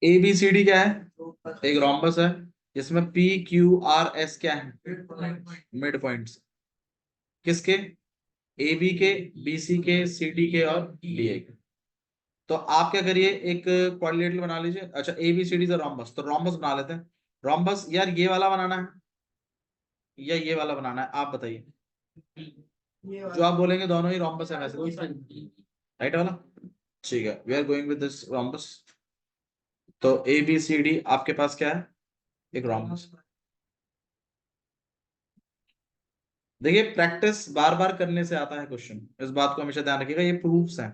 ए B C D क्या है? एक रोम्बस है जिसमें पी क्यू आर एस क्या है? Mid points. किसके? ए बी के, बी सी के, सी डी के और डी ए के। तो आप क्या करिए, एक क्वाड्रिलेटरल बना लीजिए। अच्छा, ए बी सी डी से रोम्बस, तो रोम्बस बना लेते हैं। रोम्बस यार ये वाला बनाना है या ये वाला बनाना है, आप बताइए। जो आप बोलेंगे दोनों ही रोम्बस है वैसे। राइट वाला? ठीक है, we are going with this rhombus. तो ए बी सी डी आपके पास क्या है? एक रोम्बस। देखिए, प्रैक्टिस बार बार करने से आता है क्वेश्चन, इस बात को हमेशा ध्यान रखिएगा। ये प्रूफ्स हैं,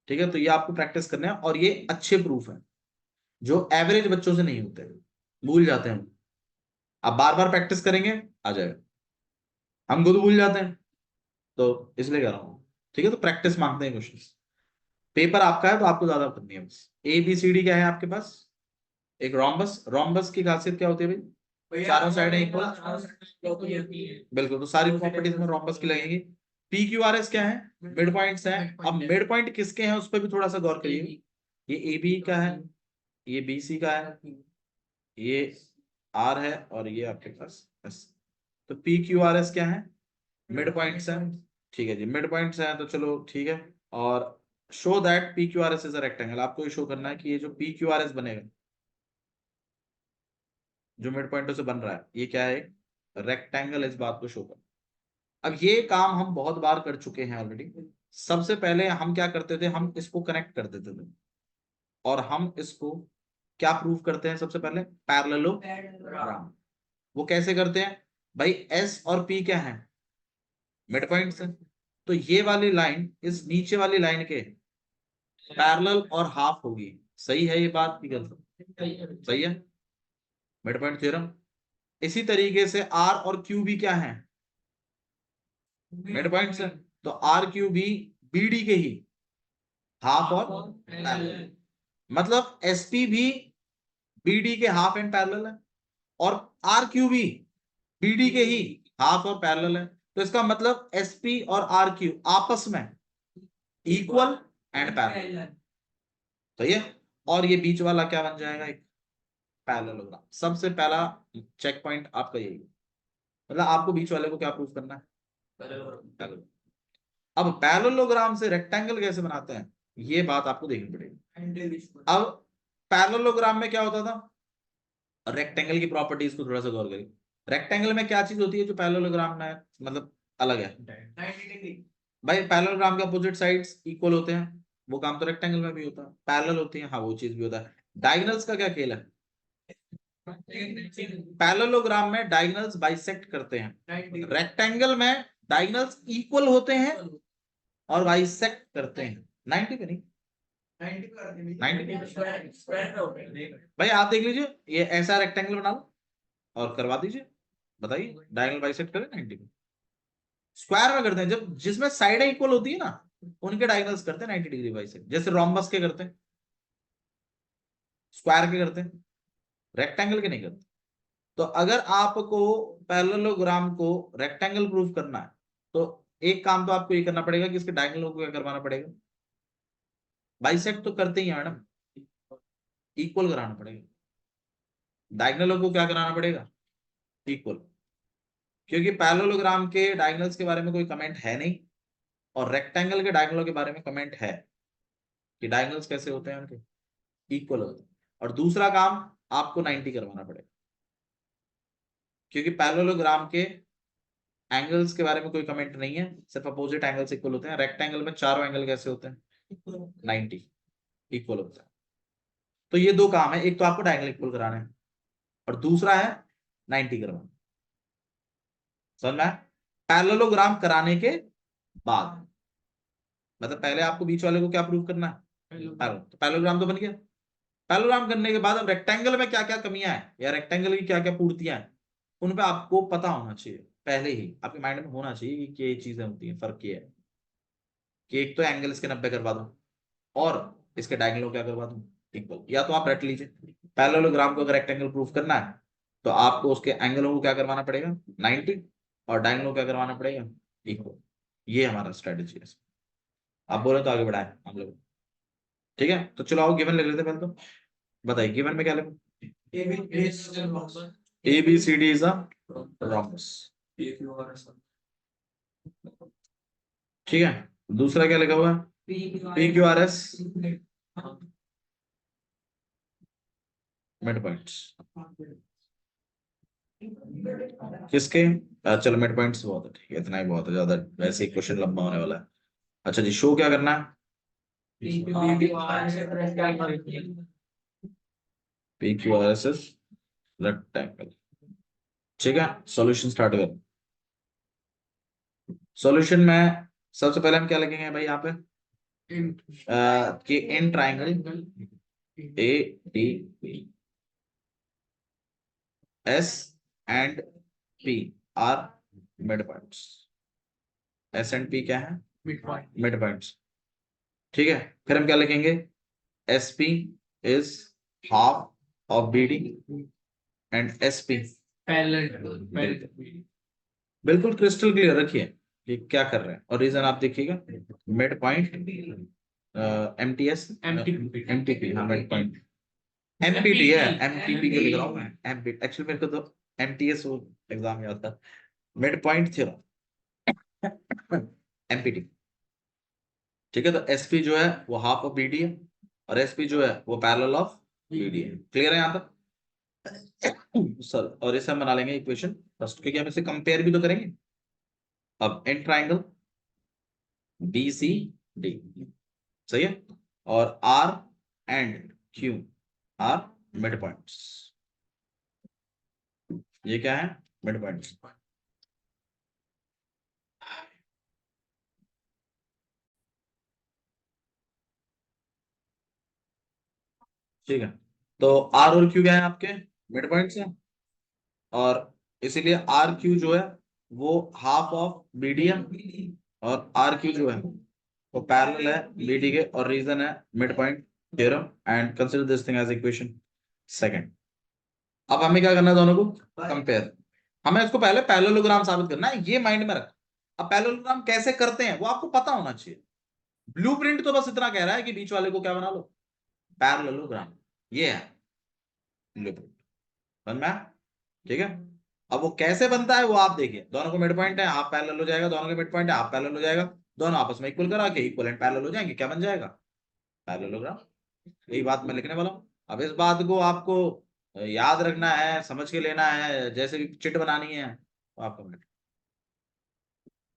ठीक है? तो ये आपको प्रैक्टिस करने हैं और ये अच्छे प्रूफ हैं जो एवरेज बच्चों से नहीं होते, भूल जाते हैं। आप बार बार प्रैक्टिस करेंगे, आ जाएगा। हम खुद भूल जाते हैं, तो इसलिए कह रहा हूं। ठीक है, तो प्रैक्टिस मांगते हैं क्वेश्चन। पेपर आपका है तो आपको ज्यादा करनी है बस। ए बी सी डी क्या है आपके पास? एक रोम्बस। रोम्बस की खासियत क्या होती है भाई? चारों साइड इक्वल। बिल्कुल, तो सारी प्रॉपर्टीज में रोम्बस की लगेंगी। पी क्यू आर एस क्या है? मिड पॉइंट्स है। अब मिड पॉइंट किसके हैं उस पर भी थोड़ा सा गौर करिए। ये ए बी का है, ये बी सी का है, ये आर है और ये आपके पास एस। तो पी क्यू आर एस क्या है? मिड पॉइंट्स है। ठीक है जी, मिड पॉइंट्स है तो चलो ठीक है। और show that P Q R S is a rectangle. आपको ये शो करना है कि ये जो पी क्यू आर एस बनेगा, जो मिड पॉइंटों से बन रहा है, ये क्या है? रेक्टेंगल। इस बात को शो कर। अब ये काम हम बहुत बार कर चुके हैं ऑलरेडी। सबसे पहले हम क्या करते थे, हम इसको कनेक्ट कर देते थे और हम इसको क्या प्रूव करते हैं सबसे पहले? पैरेललोग्राम। वो कैसे करते हैं भाई? एस और पी क्या है? मिड पॉइंट्स है। तो ये वाली लाइन इस नीचे वाली लाइन के पैरेलल और हाफ होगी। सही है ये बात की गलत? सही है, मिड पॉइंट थ्योरम। इसी तरीके से आर और क्यू भी क्या है? मिड पॉइंट्स है। तो आर क्यू भी बीडी के ही हाफ और पैरेलल। मतलब एसपी भी बीडी के हाफ एंड पैरेलल है और आर क्यू भी बीडी के ही हाफ और पैरेलल है। तो इसका मतलब एसपी और आर क्यू आपस में इक्वल एंड पैरेलल। सही है। और ये बीच वाला क्या बन जाएगा? एक पैरेललोग्राम। सबसे पहला चेक पॉइंट आपका यही है। मतलब आपको बीच वाले को क्या प्रूफ करना है? पैरेललोग्राम। अब पैरेललोग्राम से रेक्टेंगल कैसे बनाते हैं, ये बात आपको देखनी पड़ेगी। अब पैरेललोग्राम में क्या होता था? रेक्टेंगल की प्रॉपर्टीज को थोड़ा सा गौर करिए। रेक्टेंगल में क्या चीज होती है जो पैरेललोग्राम में मतलब अलग है? भाई पैरेललोग्राम के अपोजिट साइड्स इक्वल होते हैं, वो काम तो रेक्टेंगल में भी होता है। पैरेलल होती है, हाँ वो चीज भी होता है। डायगोनल्स का क्या खेल है? पैरेललोग्राम में डायगोनल्स बाइसेक्ट करते हैं, रेक्टेंगल में डायगोनल्स इक्वल होते हैं और बाइसेक्ट करते हैं। 90 पे नहीं, 90 भाई आप देख लीजिए, ये ऐसा रेक्टेंगल बना लो और करवा दीजिए। बताइए, डायगोनल बाइसेक्ट करें 90 पे? स्क्वायर में करते हैं, जब जिसमें साइडें इक्वल होती है ना, उनके डायगोनल्स करते हैं 90 डिग्री बाइसेक्ट। जैसे रोम्बस के करते हैं, स्क्वायर के करते हैं, रेक्टेंगल के नहीं करते। तो अगर आपको पैरेललोग्राम को रेक्टेंगल प्रूफ करना है तो एक काम तो आपको ये करना पड़ेगा कि इसके डायगोनल को क्या करवाना पड़ेगा? बाइसेक्ट तो करते ही है मैडम, इक्वल कराना पड़ेगा। डायगोनलों को क्या कराना पड़ेगा? इक्वल। क्योंकि पैरेललोग्राम के डायगोनल्स के बारे में कोई कमेंट है नहीं और रेक्टेंगल के डायगोनलों के बारे में कमेंट है कि डायगोनल्स कैसे होते हैं उनके, इक्वल होते हैं। और दूसरा काम आपको 90 करवाना पड़ेगा, क्योंकि पैरेललोग्राम के एंगल्स के बारे में कोई कमेंट नहीं है, सिर्फ अपोजिट एंगल्स इक्वल होते हैं। रेक्टेंगल में चारों एंगल कैसे होते हैं? 90 इक्वल होता है। तो ये दो काम है, एक तो आपको डायगोनल इक्वल कराना है और दूसरा है 90 करवाना। समझ में? पैरेललोग्राम कराने के बाद, मतलब पहले आपको बीच वाले को क्या प्रूव करना है? तो पैरेललोग्राम तो बन गया। पैरेललोग्राम करने के बाद अब रेक्टेंगल में क्या क्या कमियां हैं या रेक्टेंगल की क्या क्या पूर्तियां हैं, उन पे आपको पता होना चाहिए। पहले ही आपके माइंड में होना चाहिए कि ये चीजें होती हैं। फर्क ये है कि एक तो एंगल इसके 90 करवा दूं और इसके डायगोनल क्या करवा दूं? इक्वल। या तो आप रट लीजिए, पैरेललोग्राम को अगर रेक्टेंगल प्रूफ करना है तो आपको उसके एंगलों को क्या करवाना पड़ेगा? 90। और डायगोनल को क्या करवाना पड़ेगा? इक्वल। ये हमारा स्ट्रेटेजी है। आप बोले तो आगे बढ़ाए हम लोग। ठीक है, तो चलो आओ गिवन लिख लेते हैं पहले तो। बताइए गिवन में क्या लिखो। A B C D is a rhombus। ठीक है, दूसरा क्या लिखा हुआ है, P Q R S mid points. किसके? चलो मिड पॉइंट्स बहुत है, ठीक है, इतना ही बहुत है, ज्यादा वैसे ही क्वेश्चन लंबा होने वाला है। अच्छा जी, शो क्या करना है, P Q R S S rectangle. ठीक है, सॉल्यूशन स्टार्ट कर। सॉल्यूशन में सबसे पहले हम क्या लिखेंगे भाई यहाँ पे, कि in triangle A D S and P R mid points. S and P क्या है, मिड पॉइंट्स। ठीक है, फिर हम क्या लिखेंगे, S P is half of B D and S P बिल्कुल क्रिस्टल क्लियर रखिए कि क्या कर रहे हैं, और रीजन आप देखिएगा, mid point M T S M T P, हाँ मिड पॉइंट एमपीटी है, एमटीपी के लिख रहा हूँ मैं, एमपी एक्चुअली मेरे को तो एमटीएस वो एग्जाम याद था, मिड पॉइंट थ्योरम एमपीटी। ठीक है, तो एसपी जो है वो हाफ ऑफ बीडी है, और एसपी जो है वो पैरेलल ऑफ बीडी है। क्लियर है यहाँ तक सर? और इसे हम बना लेंगे इक्वेशन फर्स्ट, क्योंकि हम इसे कंपेयर भी तो करेंगे। अब in triangle B C D, सही है, और R and Q R mid points. ये क्या है, मिड पॉइंट्स। ठीक है, तो आर और क्यू क्या है आपके, मिड पॉइंट्स है, और इसीलिए आर क्यू जो है वो हाफ ऑफ बीडी है, और आर क्यू जो है वो पैरेलल है बीडी के, और रीजन है mid point theorem, and consider this thing as equation second. अब हमें क्या करना है, दोनों को कंपेयर। हमें इसको पहले पैरेललोग्राम साबित करना है, ये माइंड में रख। अब पैरेललोग्राम कैसे करते हैं वो आपको पता होना चाहिए। ब्लूप्रिंट तो बस इतना कह रहा है कि बीच वाले को क्या बना लो, पैरेललोग्राम। ये है ब्लूप्रिंट, समझ में आया? ठीक है, अब वो कैसे बनता है वो आप देखिए, दोनों को मिड पॉइंट है, हाफ पैरेलल हो जाएगा, दोनों के मिड पॉइंट है, हाफ पैरेलल हो जाएगा, दोनों आपस में इक्वल करा के इक्वल एंड पैरेलल हो जाएंगे, क्या बन जाएगा, पैरेललोग्राम। यही बात मैं लिखने वाला हूँ। अब इस बात को आपको याद रखना है, समझ के लेना है, जैसे भी चिट बनानी है तो आपको मिनट।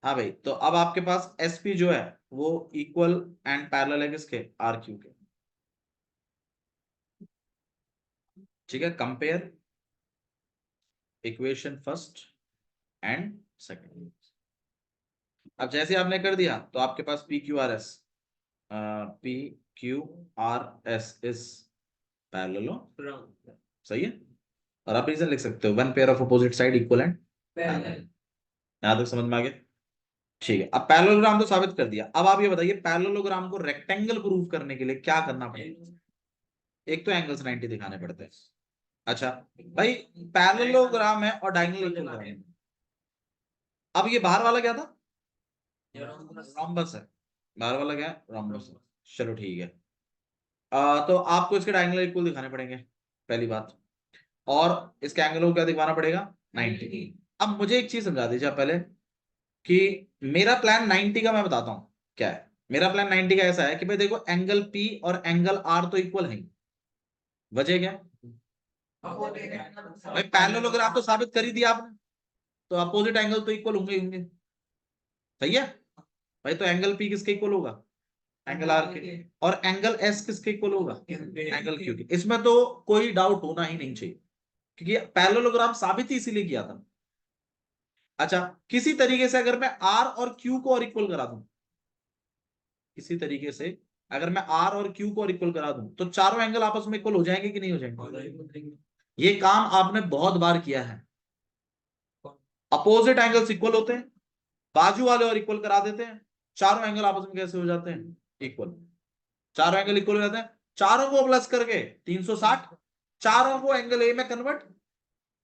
हाँ भाई, तो अब आपके पास एसपी जो है वो इक्वल एंड पैरेलल है किसके, आर क्यू के। ठीक है, compare equation first and second. अब जैसे आपने कर दिया तो आपके पास P Q R S, P Q R S is parallel, सही है, और आप रीजन लिख सकते हो, one pair of opposite side equal and parallel. यहां तक समझ में आ गया? ठीक है, अब पैरेललोग्राम तो साबित कर दिया, अब आप ये बताइए पैरेललोग्राम को रेक्टेंगल प्रूफ करने के लिए क्या करना पड़ेगा। एक तो एंगल्स 90 दिखाने पड़ते हैं। अच्छा भाई, पैरेललोग्राम है और डायगोनल इक्वल है, अब ये बाहर वाला क्या था, रोम्बस है, बाहर वाला क्या है, रोम्बस है। चलो ठीक है, तो आपको इसके डायगोनल इक्वल दिखाने पड़ेंगे, पहली बात, और इसके एंगल को क्या दिखाना पड़ेगा, 90। अब मुझे एक चीज समझा दीजिए आप पहले, कि मेरा प्लान 90 का मैं बताता हूं क्या है। मेरा प्लान 90 का ऐसा है कि भाई देखो, एंगल पी और एंगल आर तो इक्वल है, वजह क्या, भाई पैरेललोग्राम तो साबित कर ही दिया आपने, तो अपोजिट एंगल तो इक्वल होंगे ही होंगे, सही है। भाई तो एंगल पी किसके इक्वल होगा, एंगल आर के, और एंगल एस किसके इक्वल होगा, एंगल क्यू के। इसमें तो कोई डाउट होना ही नहीं चाहिए, क्योंकि पैरेललोग्राम साबित ही इसीलिए किया था। अच्छा, किसी तरीके से अगर मैं आर और क्यू को और इक्वल करा दूं, किसी तरीके से अगर मैं आर और क्यू को और इक्वल करा दूं, तो चारों एंगल आपस में इक्वल हो जाएंगे कि नहीं हो जाएंगे। ये काम आपने बहुत बार किया है, अपोजिट एंगल्स इक्वल होते हैं, बाजू वाले और इक्वल करा देते हैं, चारों एंगल आपस में कैसे हो जाते हैं, इक्वल। चारों एंगल इक्वल हो जाते हैं, चारों को प्लस करके 360, चारों को एंगल ए में कन्वर्ट,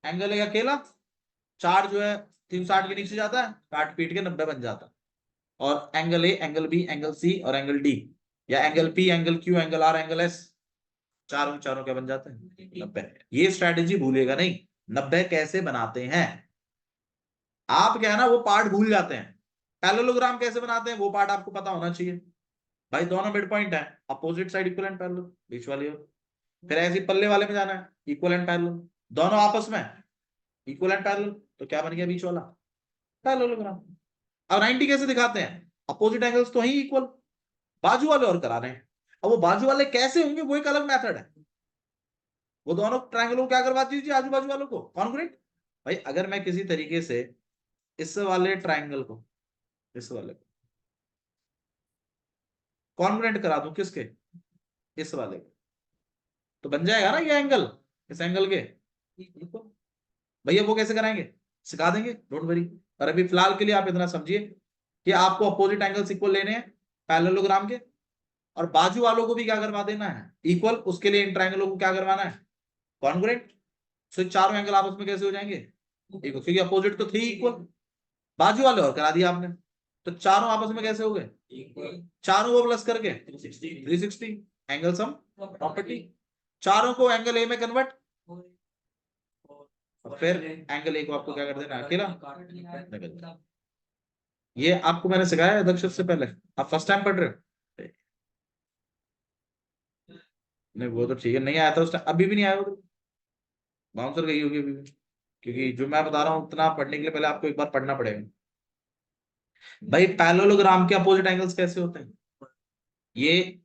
एंगल ए अकेला, चार जो है 360 के नीचे जाता है, काट पीट के 90 बन जाता है, और angle A, angle B, angle C और एंगल डी, या angle P, angle Q, angle R, angle S, चारों चारों क्या बन जाते हैं 90। ये स्ट्रैटेजी भूलेगा नहीं, 90 कैसे बनाते हैं। आप क्या है ना वो पार्ट भूल जाते हैं। पैरेललोग्राम कैसे बनाते हैं वो पार्ट आपको पता होना चाहिए। भाई दोनों मिड पॉइंट है, opposite side equal and parallel, बीच वाली ओर। फिर ऐसे ही पल्ले वाले में जाना है, इक्वल एंड पैरेलल, दोनों आपस में इक्वल एंड पैरेलल, तो क्या बन गया बीच वाला पैरेललोग्राम। अब 90 कैसे दिखाते हैं, अपोजिट एंगल्स तो ही इक्वल, बाजू वाले और करा रहे हैं। अब वो बाजू वाले कैसे होंगे वो एक अलग मेथड है। वो दोनों ट्रायंगलों को क्या करवा दीजिए आजू बाजू वालों को कॉन्ग्रुएंट। भाई अगर मैं किसी तरीके से इस वाले ट्रायंगल को इस वाले को कॉन्ग्रुएंट करा दूं किसके, इस वाले के, तो बन जाएगा ना ये एंगल इस एंगल के equal। भैया वो कैसे कराएंगे, सिखा देंगे, डोंट वरी। पर अभी फिलहाल के लिए आप इतना समझिए कि आपको अपोजिट एंगल्स इक्वल लेने हैं पैरेललोग्राम के, और बाजू वालों को भी क्या करवा देना है इक्वल। उसके लिए इन ट्रायंगलों को क्या करवाना है कॉन्ग्रुएंट। सो चारों एंगल आपस में कैसे हो जाएंगे इक्वल, क्योंकि अपोजिट तो थी इक्वल, बाजू वाले और करा दिया आपने, तो चारों आपस में कैसे हो गए चारों को प्लस करके 360 एंगल सम प्रॉपर्टी। चारों को एंगल ए में कन्वर्ट, और फिर एंगल ए को आपको क्या कर देना अकेला। ये आपको मैंने सिखाया है दक्षिण से पहले, आप फर्स्ट टाइम पढ़ रहे हो। नहीं वो तो ठीक है, नहीं आया था उस टाइम, अभी भी नहीं आया वो, बाउंसर गई होगी अभी भी। क्योंकि जो मैं बता रहा हूँ उतना पढ़ने के लिए पहले आपको एक बार पढ़ना पड़ेगा। भाई पैरेललोग्राम के अपोजिट एंगल्स कैसे होते हैं ये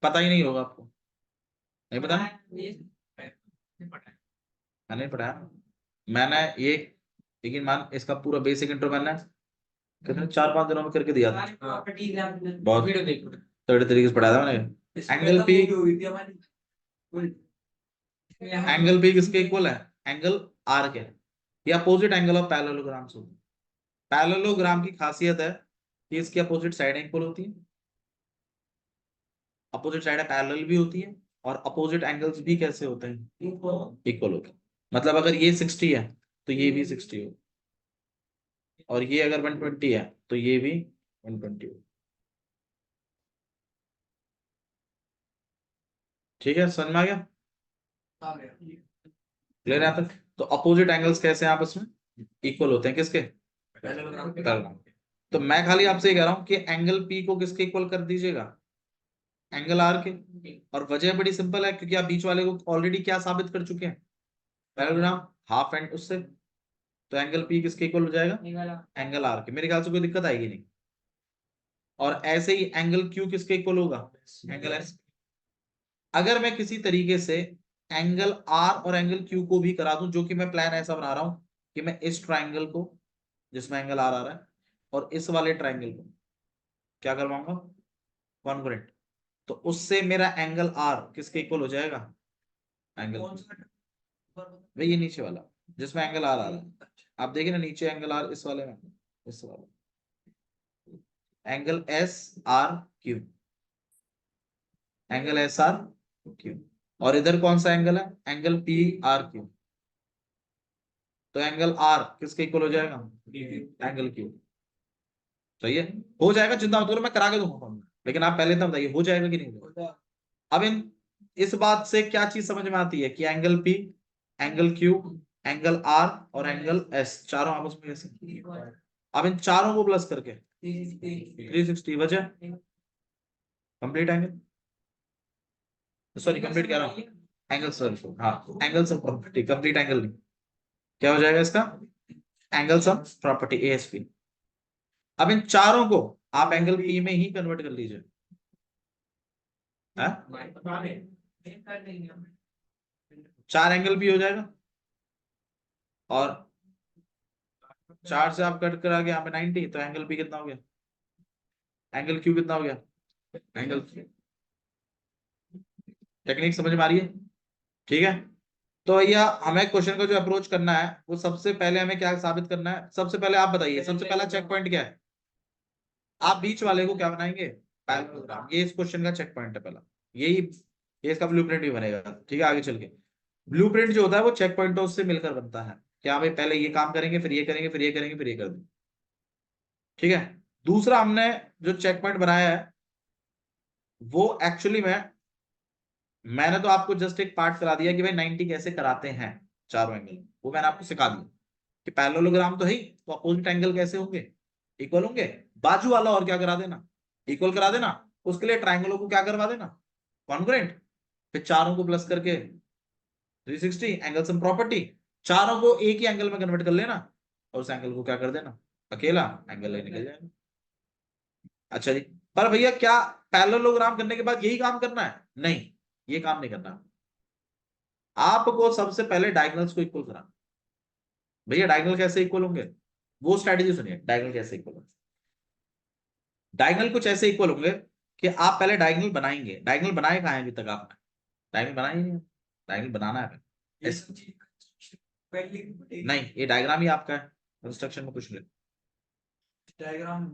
पता ही नहीं होगा आपको, नहीं पता। मैंने पढ़ाया, मैंने ये, लेकिन मान इसका पूरा बेसिक इंट्रो मैंने कितने 4-5 दिनों में करके दिया था, बहुत तगड़े तरीके से पढ़ाया था मैंने। एंगल पी, एंगल पी किसके इक्वल है एंगल आर के, ये अपोजिट एंगल ऑफ पैरेललोग्राम से। पैरेललोग्राम की खासियत है कि इसकी अपोजिट साइड इक्वल होती है, अपोजिट साइड पैरेलल भी होती है, और अपोजिट एंगल्स भी कैसे होते हैं इक्वल होते हैं। मतलब अगर ये 60 है तो ये भी 60 हो, और ये अगर 120 है तो ये भी 120 हो। ठीक है समझ में आ गया, क्लियर है यहाँ तक। तो अपोजिट एंगल्स कैसे हैं आपस में इक्वल होते हैं किसके पैरेलल। तो मैं खाली आपसे ये कह रहा हूं कि एंगल पी को किसके इक्वल कर दीजिएगा एंगल आर के। और वजह बड़ी सिंपल है, क्योंकि आप बीच वाले को ऑलरेडी क्या साबित कर चुके हैं पैरेललोग्राम हाफ एंड उससे, तो एंगल पी किसके इक्वल हो जाएगा एंगल आर के, मेरे ख्याल से कोई दिक्कत आएगी नहीं। और ऐसे ही एंगल क्यू किसके इक्वल होगा एंगल एस। अगर मैं किसी तरीके से एंगल आर और एंगल क्यू को भी करा दूं, जो कि मैं प्लान ऐसा बना रहा हूं कि मैं इस ट्राइंगल को जिसमें एंगल आर आ रहा है और इस वाले ट्राइंगल को क्या करवाऊंगा कॉन्ग्रुएंट, तो उससे मेरा एंगल आर किसके इक्वल हो जाएगा एंगल, भाई ये नीचे वाला जिसमें एंगल आर आ रहा है, आप देखिए ना नीचे एंगल आर इस वाले में, इस वाले angle S R Q, angle S R Q, और इधर कौन सा एंगल है एंगल पी आर क्यू, तो एंगल आर किसके इक्वल हो जाएगा एंगल क्यू। सही है, हो जाएगा चिंता मत करो मैं करा के दूंगा, लेकिन आप पहले तो बताइए हो जाएगा कि नहीं होगा। अब इन इस बात से क्या चीज समझ में आती है कि angle P, angle Q, angle R और एंगल एस चारों आपस में कैसे, अब इन चारों को प्लस करके 360 वजह कंप्लीट एंगल, सॉरी कंप्लीट कह रहा हूँ एंगल, सॉरी हाँ angle sum property, complete angle नहीं, क्या हो जाएगा इसका एंगल सम प्रॉपर्टी एएसपी। अब इन चारों को आप एंगल पी में ही कन्वर्ट कर लीजिए, चार एंगल पी हो जाएगा, और चार से आप कट करा के यहाँ पे 90, तो एंगल पी कितना हो गया एंगल क्यू कितना हो गया एंगल, टेक्निक समझ में आ रही है ठीक है। तो भैया हमें क्वेश्चन को जो अप्रोच करना है वो सबसे पहले हमें क्या साबित करना है, सबसे पहले आप बताइए सबसे पहला चेक पॉइंट क्या है, आप बीच वाले को क्या बनाएंगे पैरेललोग्राम, ये इस क्वेश्चन का चेक पॉइंट है पहला, यही ये इसका ब्लूप्रिंट भी बनेगा ठीक है आगे चल के। ब्लूप्रिंट जो होता है वो चेक पॉइंटों से मिलकर बनता है, क्या भाई पहले ये काम करेंगे फिर ये करेंगे फिर ये करेंगे फिर ये कर देंगे ठीक है। दूसरा हमने जो चेक पॉइंट बनाया है वो एक्चुअली मैंने तो आपको जस्ट एक पार्ट करा दिया कि भाई 90 कैसे कराते हैं चारों एंगल, वो मैंने आपको सिखा दिया कि पैरेललोग्राम तो है ही, तो अपोजिट एंगल कैसे होंगे, इक्वल होंगे। बाजू वाला और क्या करा देना, इक्वल करा देना। उसके लिए ट्राइंगलों को क्या करवा देना, कॉन्ग्रुएंट। फिर चारों को प्लस करके 360 एंगल सम प्रॉपर्टी, चारों को एक ही एंगल में कन्वर्ट कर लेना और उस एंगल को क्या कर देना, अकेला एंगल निकल जाएगा। अच्छा जी, पर भैया क्या पैरेललोग्राम करने के बाद यही काम करना है? नहीं, ये काम नहीं करना। आपको सबसे पहले डायगोनल्स को इक्वल कराना। भैया डायगोनल कैसे इक्वल होंगे, वो स्ट्रेटेजी सुनिए। डायगोनल कैसे इक्वल होंगे, डायगोनल कुछ ऐसे इक्वल होंगे कि आप पहले डायगोनल बनाएंगे। डायगोनल बनाए कहाँ है अभी तक आपने, डायगोनल बनाया ही नहीं। डायगोनल बनाना है नहीं, ये डायग्राम ही आपका है, कंस्ट्रक्शन में कुछ नहीं। डायग्राम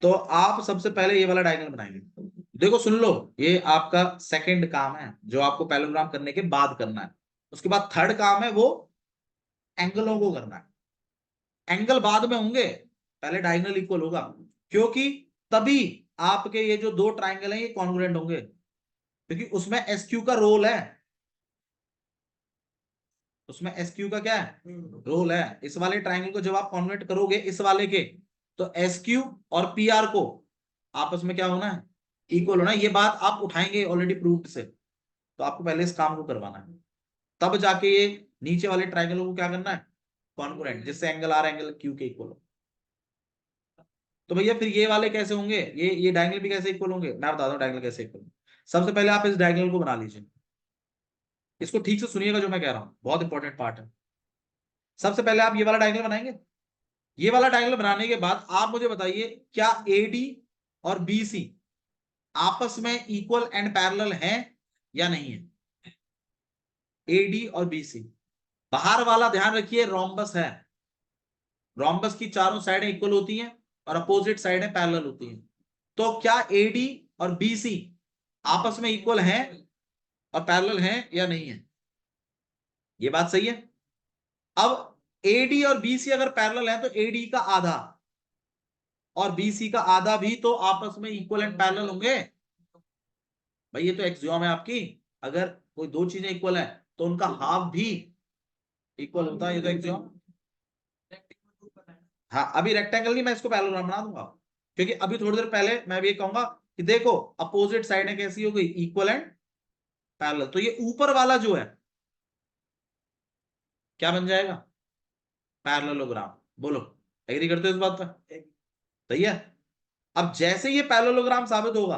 तो आप सबसे पहले ये वाला डायग्राम बनाएंगे। देखो सुन लो, ये आपका सेकंड काम है जो आपको पैरेललोग्राम करने के बाद करना है। उसके बाद थर्ड काम है वो एंगलों को करना है। एंगल बाद में होंगे, पहले डायगोनल इक्वल होगा, क्योंकि तभी आपके ये जो दो ट्राइंगल हैं ये कॉन्ग्रुएंट होंगे, क्योंकि उसमें एसक्यू का रोल है। उसमें एसक्यू का क्या है, रोल है। इस वाले ट्राइंगल को जब आप कॉन्वर्ट करोगे इस वाले के, तो एसक्यू और पीआर को आपस में क्या होना है, इक्वल होना है। ये बात आप उठाएंगे ऑलरेडी प्रूव्ड से, तो आपको पहले इस काम को करवाना है, तब जाके ये नीचे वाले ट्राइंगलों को क्या करना है, कॉन्ग्रुएंट, जिससे एंगल आर एंगल क्यू के इक्वल हो। तो भैया फिर ये वाले कैसे होंगे, ये डायगोनल भी कैसे इक्वल होंगे, मैं बताता हूँ डायगोनल कैसे इक्वल होंगे। सबसे पहले आप इस डायगोनल को बना लीजिए। इसको ठीक से सुनिएगा जो मैं कह रहा हूं, बहुत इंपॉर्टेंट पार्ट है। सबसे पहले आप ये वाला डायगोनल बनाएंगे। ये वाला डायगोनल बनाने के बाद आप मुझे बताइए क्या एडी और बीसी आपस में इक्वल एंड पैरेलल हैं या नहीं है। एडी और बीसी, बाहर वाला ध्यान रखिए रोम्बस है, रोम्बस की चारों साइडें इक्वल होती हैं और अपोजिट साइडें पैरेलल होती हैं। तो क्या एडी और बीसी आपस में इक्वल हैं और पैरेलल हैं या नहीं है, ये बात सही है। अब एडी और बीसी अगर पैरेलल है तो एडी का आधा और बीसी का आधा भी तो आपस में इक्वल एंड पैरेलल होंगे। भाई ये तो एक्सियोम है आपकी, अगर कोई दो चीजें इक्वल है तो उनका हाफ भी इक्वल होता है, ये तो एक्सियोम। हाँ अभी रेक्टेंगल नहीं, मैं इसको पैरेललोग्राम बना दूंगा, क्योंकि अभी थोड़ी देर पहले मैं भी ये कहूंगा कि देखो अपोजिट साइड कैसी हो गई, इक्वल एंड पैरेलल। तो ये ऊपर वाला जो है क्या बन जाएगा, पैरेललोग्राम। बोलो एग्री करते हो इस बात पे, सही है। अब जैसे ये पैरेललोग्राम साबित होगा,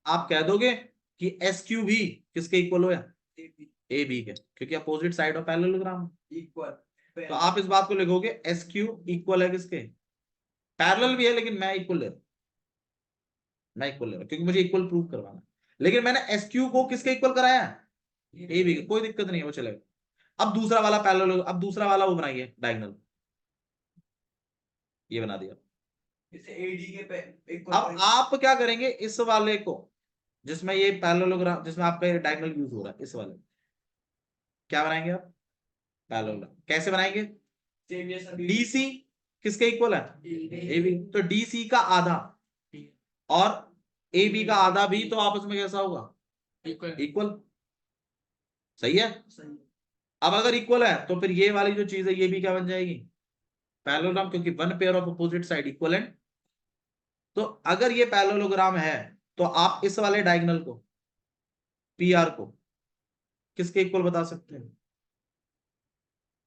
आप कह दोगे कि एस क्यू भी किसके इक्वल हो, ए बी के, क्योंकि opposite side of parallelogram equal. तो आप इस बात को लिखोगे एस क्यू इक्वल है किसके, पैरेलल भी है लेकिन मैं इक्वल ले रहा हूं, मैं इक्वल ले रहा हूं क्योंकि मुझे इक्वल प्रूव करवाना है। लेकिन मैंने एस क्यू को किसके इक्वल कराया, ए बी, कोई दिक्कत नहीं है, वो चलेगा। अब दूसरा वाला पैरेलल, अब दूसरा वाला वो बनाइए डायगोनल, ये बना दिया। एडी के अब आप क्या करेंगे, इस वाले को जिसमें ये पैरेललोग्राम, जिसमें आपका डायगोनल यूज हो रहा है, इस वाले क्या बनाएंगे आप, पैरेललोग्राम कैसे बनाएंगे। डीसी किसके इक्वल है, ए बी, तो डीसी का आधा और ए बी का आधा भी तो आपस में कैसा होगा, इक्वल। सही है। अब अगर इक्वल है तो फिर ये वाली जो चीज है ये भी क्या बन जाएगी, पैरेललोग्राम, क्योंकि one pair of opposite side equivalent. तो अगर ये पैरेललोग्राम है तो आप इस वाले डायगोनल को, पी आर को किसके इक्वल बता सकते हैं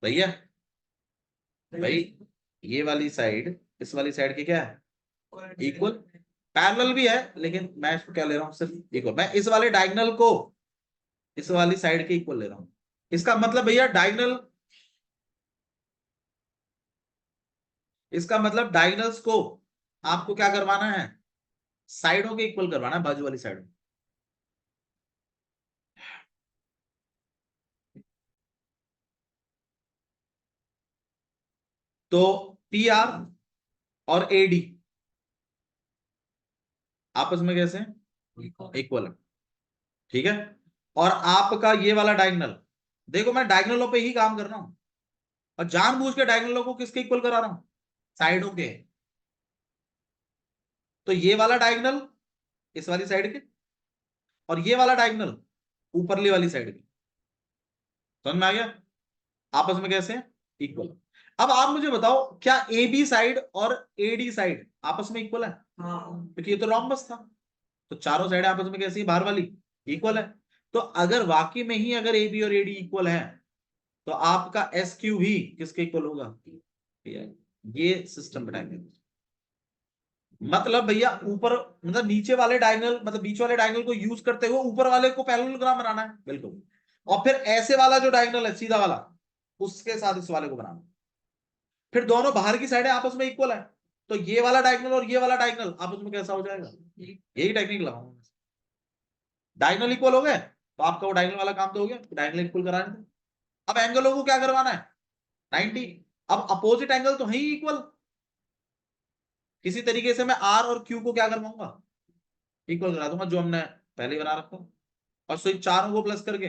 भैया, भाई ये वाली साइड इस वाली साइड की क्या है, इक्वल। पैरेलल भी है लेकिन मैं इसको क्या ले रहा हूं, सिर्फ इक्वल। मैं इस वाले डायगोनल को इस वाली साइड के इक्वल ले रहा हूं। इसका मतलब भैया डायगोनल, इसका मतलब डायगोनल्स को आपको क्या करवाना है, साइडों के इक्वल करवाना है, बाजू वाली साइड। तो पी आर और एडी आपस में कैसे इक्वल है, ठीक है। और आपका ये वाला डायगोनल, देखो मैं डायगोनलों पे ही काम कर रहा हूं और जानबूझ के डायगोनलों को किसके इक्वल करा रहा हूं, साइडों के। तो ये वाला डायगोनल इस वाली साइड के, और ये वाला डायगोनल ऊपरली वाली साइड के। समझ में आ गया? आपस में कैसे हैं? इक्वल। अब आप मुझे बताओ, क्या ए बी साइड और ए डी साइड आपस में इक्वल है? हाँ, क्योंकि ये तो रोम्बस था। तो चारों साइड आपस में कैसी है? बाहर वाली इक्वल है। तो अगर वाकई में ही अगर ए बी और ए डी इक्वल है, तो आपका एस क्यू भी किसके इक्वल होगा? ये सिस्टम बताएंगे। मतलब भैया ऊपर, मतलब नीचे वाले डायगोनल, मतलब बीच वाले डायगोनल को यूज करते हुए ऊपर वाले को पैरेललोग्राम बनाना है, बिल्कुल। और फिर ऐसे वाला जो डायगोनल है सीधा वाला, उसके साथ इस वाले को बनाना। फिर दोनों बाहर की साइडें आपस में इक्वल है, तो ये वाला डायगोनल और ये वाला डायगोनल आपस में कैसा हो जाएगा? यही टेक्निक लगाऊंगा। डायगोनल इक्वल हो गए तो आपका वो डायगोनल वाला काम तो हो गया, डायगोनल इक्वल कराने दो। अब एंगलों को क्या करवाना है? 90। अब अपोजिट एंगल तो है ही इक्वल, किसी तरीके से मैं आर और क्यू को क्या करवाऊंगा? इक्वल करा दूंगा, जो हमने पहले ही बना रखा। और सो चारों को प्लस करके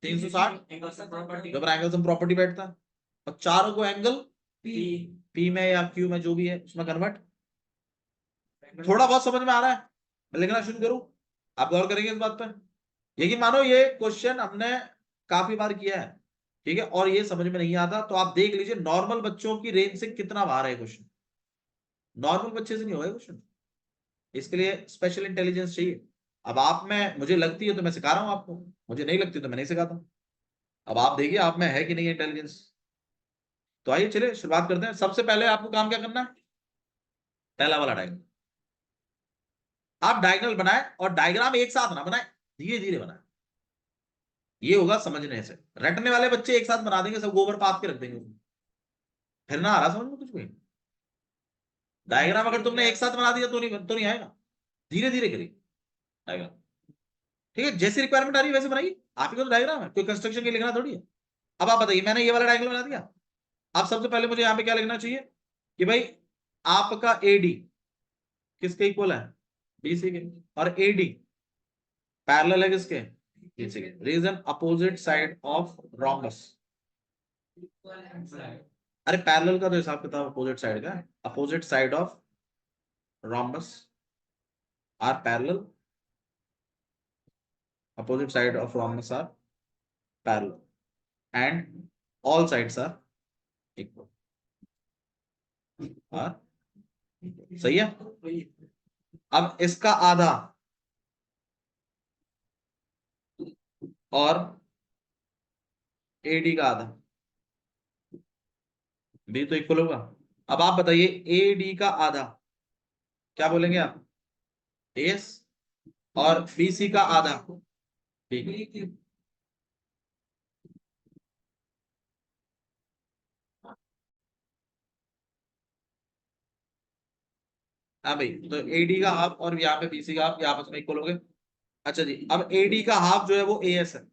360 जब एंगल सम प्रॉपर्टी बैठता है, और चारों को एंगल पी में या क्यू में जो भी है उसमें कन्वर्ट। थोड़ा बहुत समझ में आ रहा है? मैं लिखना शुरू करूं? आप गौर करेंगे इस बात पर? यकीन मानो ये क्वेश्चन हमने काफी बार किया है, ठीक है, और ये समझ में नहीं आता तो आप देख लीजिए नॉर्मल बच्चों की रेंज से कितना बाहर है क्वेश्चन। नॉर्मल बच्चे से नहीं होगा क्वेश्चन, इसके लिए स्पेशल इंटेलिजेंस चाहिए। अब आप में मुझे लगती है तो मैं सिखा रहा हूं आपको, मुझे नहीं लगती तो मैं नहीं सिखाता। अब आप देखिए आप में है कि नहीं इंटेलिजेंस। तो आइए चलिए शुरुआत करते हैं। सबसे पहले आपको काम क्या करना है? पहला वाला डायग्राम आप डायग्राम बनाए, और डायग्राम एक साथ ना बनाए, धीरे धीरे बनाए। ये होगा समझने से। रटने वाले बच्चे एक साथ बना देंगे, सब गोबर पाप के रख देंगे उसमें, फिर ना आ रहा समझ में कुछ भी। डायग्राम अगर तुमने एक साथ बना दिया तो नहीं आएगा। धीरे धीरे करिए डायग्राम। ठीक है, जैसी रिक्वायरमेंट आ रही है वैसे बनाइए। आपके तो डायग्राम है, कोई कंस्ट्रक्शन के लिखना थोड़ी है। अब आप बताइए, मैंने ये वाला डायग्राम बना दिया। आप सबसे पहले मुझे यहाँ पे क्या लिखना चाहिए कि भाई आपका एडी किसके इक्वल है? बीसी के। और एडी पैरेलल है किसके? बीसी के। Reason opposite side of rhombus. अरे पैरेलल का तो हिसाब किताब अपोजिट साइड का, opposite side of rhombus are parallel, opposite side of rhombus are parallel and all sides are equal। हाँ, सही है। अब इसका आधा और एडी का आधा भी तो इक्वल होगा। अब आप बताइए एडी का आधा क्या बोलेंगे आप? एस। और बीसी का आधा बी। हाँ भाई, तो एडी का हाफ और यहाँ पे बीसी का हाफ ये आपस में इक्वल हो गए। अच्छा जी, अब एडी का हाफ जो है वो एएस है।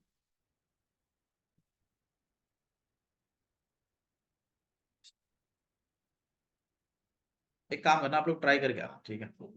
एक काम करना, आप लोग ट्राई करके आओ, ठीक है।